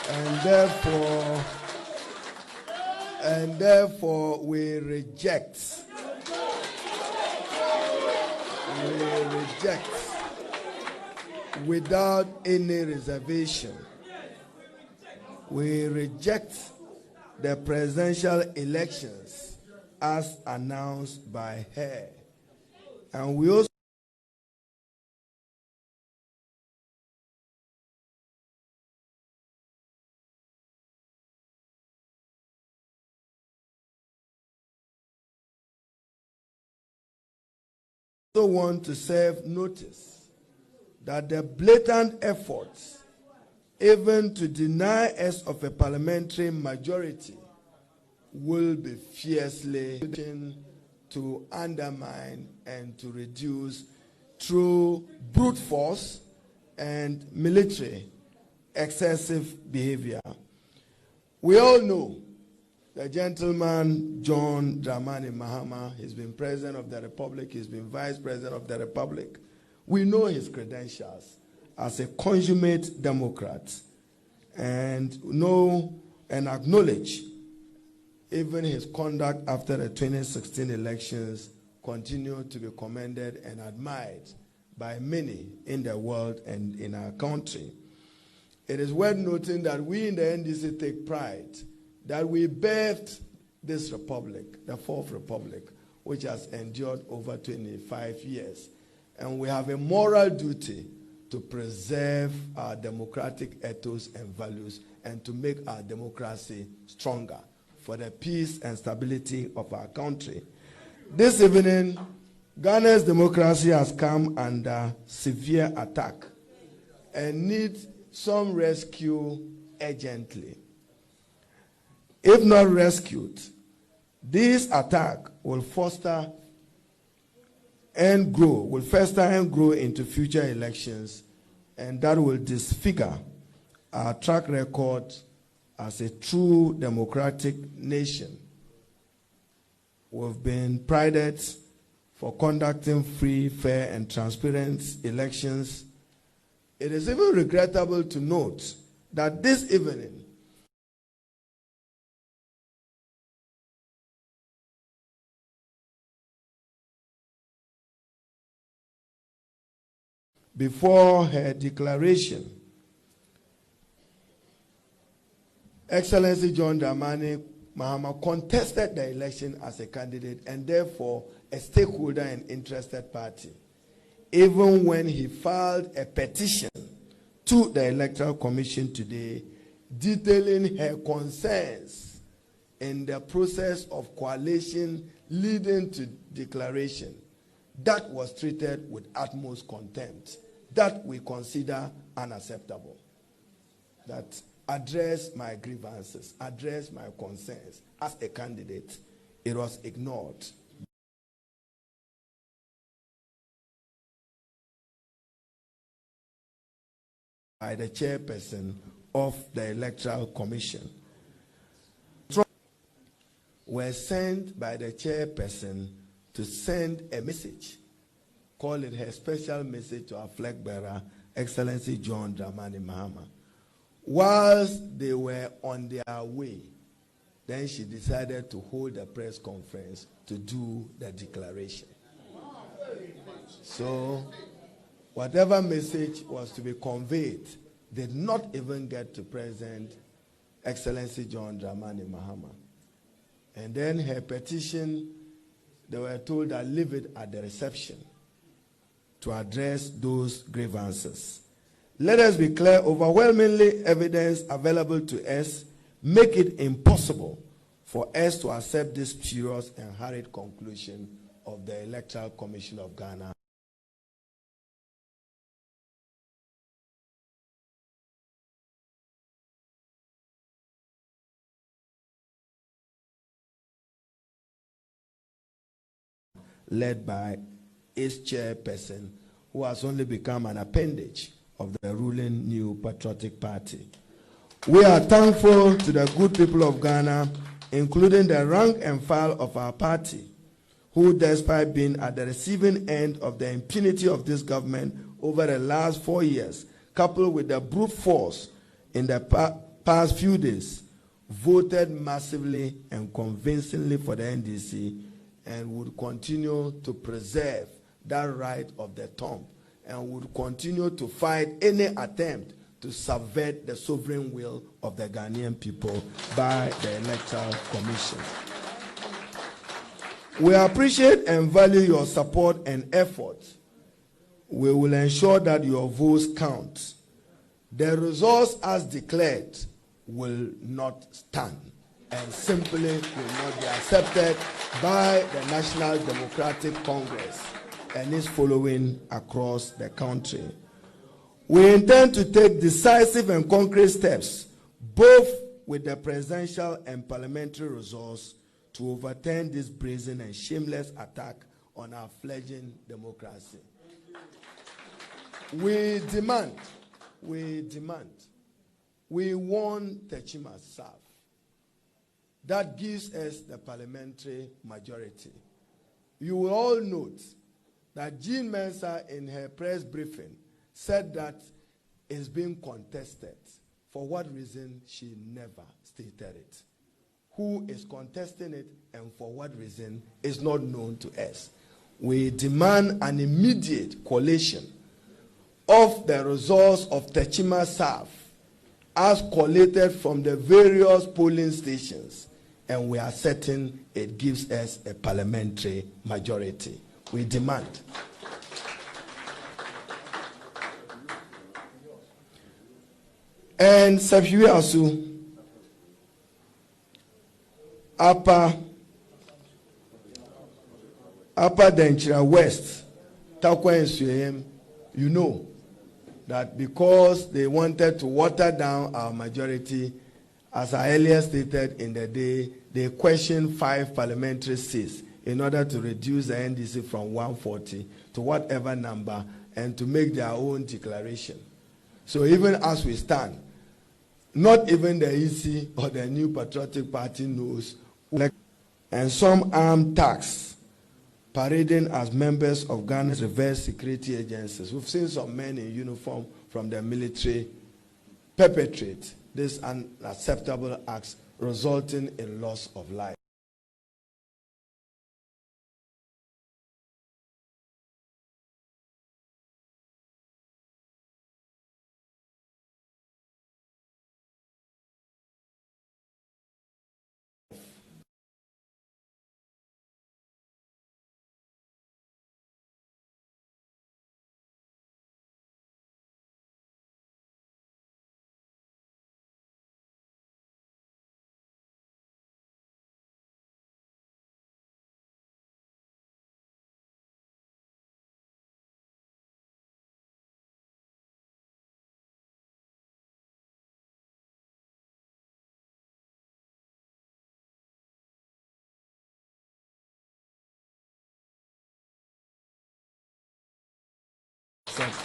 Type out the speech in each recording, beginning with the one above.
And therefore we reject. We reject without any reservation. We reject the presidential elections as announced by her. And we also want to serve notice that the blatant efforts even to deny us of a parliamentary majority will be fiercely to undermine and to reduce through brute force and military excessive behavior. We all know the gentleman John Dramani Mahama. He's been president of the Republic. He's been vice president of the Republic. We know his credentials as a consummate Democrat, and know and acknowledge even his conduct after the 2016 elections continued to be commended and admired by many in the world and in our country. It is worth noting that we in the NDC take pride that we birthed this republic, the Fourth Republic, which has endured over 25 years. And we have a moral duty to preserve our democratic ethos and values and to make our democracy stronger for the peace and stability of our country. This evening, Ghana's democracy has come under severe attack and needs some rescue urgently. If not rescued, this attack will fester and grow into future elections, and that will disfigure our track record as a true democratic nation. We've been prided for conducting free, fair, and transparent elections. It is even regrettable to note that this evening, before her declaration, Excellency John Dramani Mahama contested the election as a candidate and therefore a stakeholder and interested party, even when he filed a petition to the Electoral Commission today detailing her concerns in the process of coalition leading to declaration. That was treated with utmost contempt. That we consider unacceptable. That address my grievances, address my concerns as a candidate, it was ignored. By the chairperson of the Electoral Commission. Were sent by the chairperson to send a message, call it her special message to our flag bearer, Excellency John Dramani Mahama. Whilst they were on their way, then she decided to hold a press conference to do the declaration. So, whatever message was to be conveyed did not even get to President Excellency John Dramani Mahama. And then her petition, they were told that leave it at the reception to address those grievances. Let us be clear, overwhelmingly evidence available to us make it impossible for us to accept this spurious and hurried conclusion of the Electoral Commission of Ghana. Led by its chairperson, who has only become an appendage of the ruling New Patriotic Party. We are thankful to the good people of Ghana, including the rank and file of our party, who, despite being at the receiving end of the impunity of this government over the last 4 years, coupled with the brute force in the past few days voted massively and convincingly for the NDC and would continue to preserve that right of the thumb and would continue to fight any attempt to subvert the sovereign will of the Ghanaian people by the Electoral Commission. We appreciate and value your support and effort. We will ensure that your votes count. The results as declared will not stand and simply will not be accepted by the National Democratic Congress and its following across the country. We intend to take decisive and concrete steps, both with the presidential and parliamentary results, to overturn this brazen and shameless attack on our fledgling democracy. We want Techima serve. That gives us the parliamentary majority. You will all note that Jean Mensah in her press briefing said that it's being contested. For what reason, she never stated it. Who is contesting it and for what reason is not known to us. We demand an immediate collation of the results of Techima South as collated from the various polling stations, and we are certain it gives us a parliamentary majority. We demand. And Safiwi Asu, Upper Denchira West, Takwa and Suyem, you know that because they wanted to water down our majority, as I earlier stated in the day, they questioned 5 parliamentary seats in order to reduce the NDC from 140 to whatever number and to make their own declaration. So even as we stand, not even the EC or the New Patriotic Party knows. And some armed thugs parading as members of Ghana's reverse security agencies. We've seen some men in uniform from the military perpetrate these unacceptable acts, resulting in loss of life.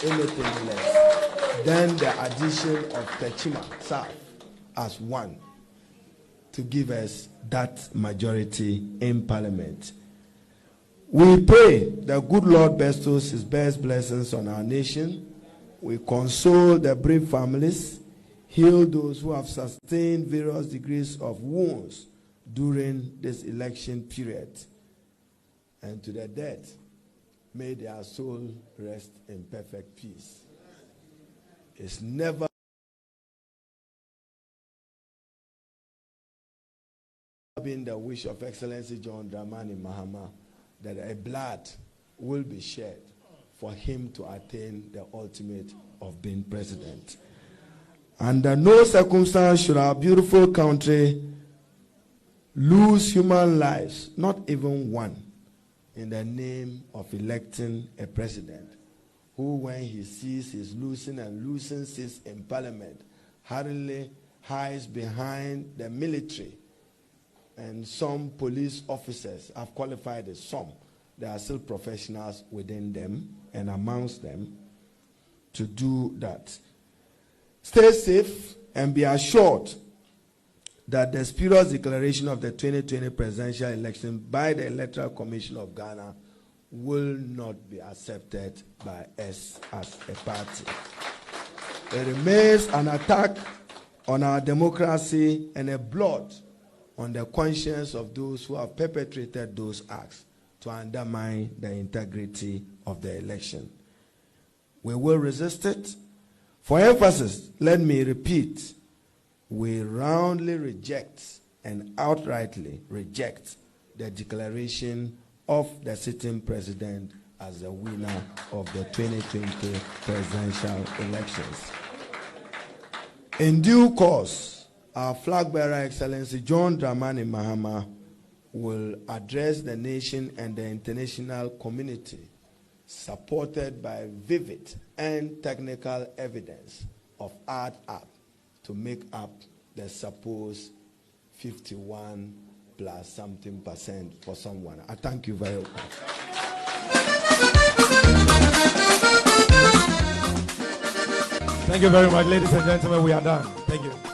Anything less than the addition of Techima South as one to give us that majority in Parliament. We pray that good Lord bestows his best blessings on our nation. We console the bereaved families, heal those who have sustained various degrees of wounds during this election period, and to the dead, may their soul rest in perfect peace. It's never been the wish of Excellency John Dramani Mahama that a blood will be shed for him to attain the ultimate of being president. Under no circumstance should our beautiful country lose human lives, not even one, in the name of electing a president who, when he sees his losing and losing seats in Parliament, hurriedly hides behind the military and some police officers. I've qualified as some. There are still professionals within them and amongst them to do that. Stay safe and be assured that the spurious declaration of the 2020 presidential election by the Electoral Commission of Ghana will not be accepted by us as a party. It remains an attack on our democracy and a blot on the conscience of those who have perpetrated those acts to undermine the integrity of the election. We will resist it. For emphasis, let me repeat, we roundly reject and outrightly reject the declaration of the sitting president as the winner of the 2020 presidential elections. In due course, our flag bearer, Excellency John Dramani Mahama, will address the nation and the international community, supported by vivid and technical evidence of add up to make up the supposed 51 plus something % for someone. I thank you very much. Thank you very much, ladies and gentlemen. We are done. Thank you.